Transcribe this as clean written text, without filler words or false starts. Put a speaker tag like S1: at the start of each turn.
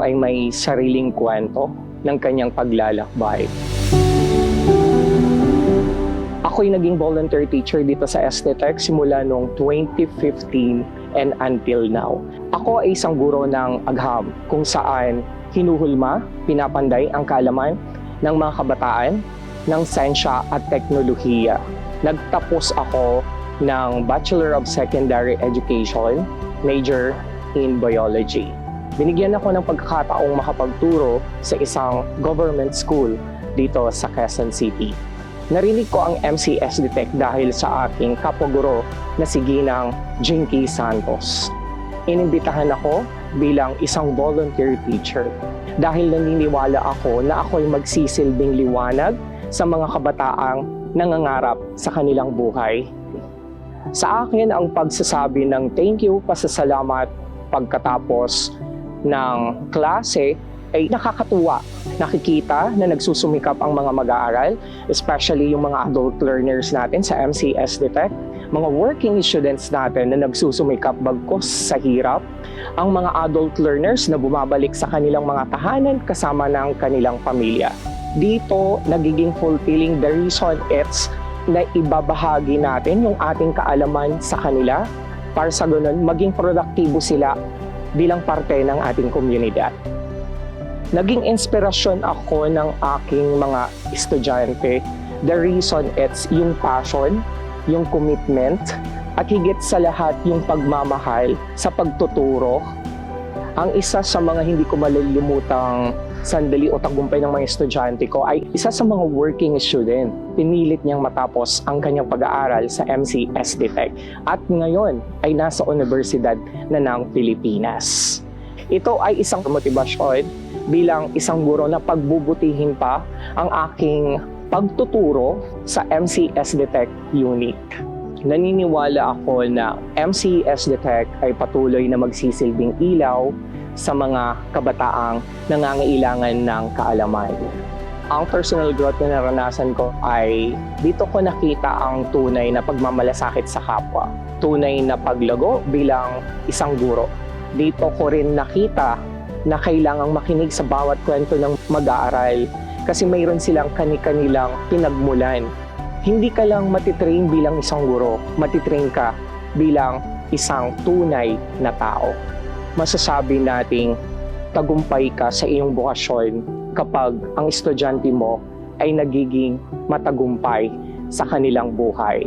S1: ay may sariling kwento ng kanyang paglalakbay. Ako'y naging volunteer teacher dito sa STTech simula noong 2015 and until now. Ako ay isang guro ng agham kung saan hinuhulma, pinapanday ang kaalaman ng mga kabataan ng siyensya at teknolohiya. Nagtapos ako ng Bachelor of Secondary Education, major in Biology. Binigyan ako ng pagkakataong makapagturo sa isang government school dito sa Quezon City. Narinig ko ang MCSDTech dahil sa aking kapwa-guro na si Ginang Jinky Santos. Inimbitahan ako bilang isang volunteer teacher dahil naniniwala ako na ako'y magsisilbing liwanag sa mga kabataang nangangarap sa kanilang buhay. Sa akin ang pagsasabi ng thank you, pasasalamat pagkatapos ng klase ay nakakatuwa. Nakikita na nagsusumikap ang mga mag-aaral, especially yung mga adult learners natin sa MCSDTech, mga working students natin na nagsusumikap bagkos sa hirap, ang mga adult learners na bumabalik sa kanilang mga tahanan kasama ng kanilang pamilya. Dito, nagiging fulfilling the reason it's na ibabahagi natin yung ating kaalaman sa kanila para sa ganun maging produktibo sila bilang parte ng ating komunidad. Naging inspirasyon ako ng aking mga estudyante. The reason it's yung passion, yung commitment, at higit sa lahat yung pagmamahal sa pagtuturo. Ang isa sa mga hindi ko malilimutang sandali o tagumpay ng mga estudyante ko ay isa sa mga working student. Pinilit niyang matapos ang kanyang pag-aaral sa MCSDTech at ngayon ay nasa Universidad na ng Pilipinas. Ito ay isang motibasyon bilang isang guro na pagbubutihin pa ang aking pagtuturo sa MCSDTech unit. Naniniwala ako na MCSDTech ay patuloy na magsisilbing ilaw sa mga kabataang nangangailangan ng kaalaman. Ang personal growth na naranasan ko ay dito ko nakita ang tunay na pagmamalasakit sa kapwa. Tunay na paglago bilang isang guro. Dito ko rin nakita na kailangang makinig sa bawat kwento ng mag-aaral kasi mayroon silang kani-kanilang pinagmulan. Hindi ka lang matitrain bilang isang guro, matitrain ka bilang isang tunay na tao. Masasabi nating tagumpay ka sa iyong bukasyon kapag ang estudyante mo ay nagiging matagumpay sa kanilang buhay.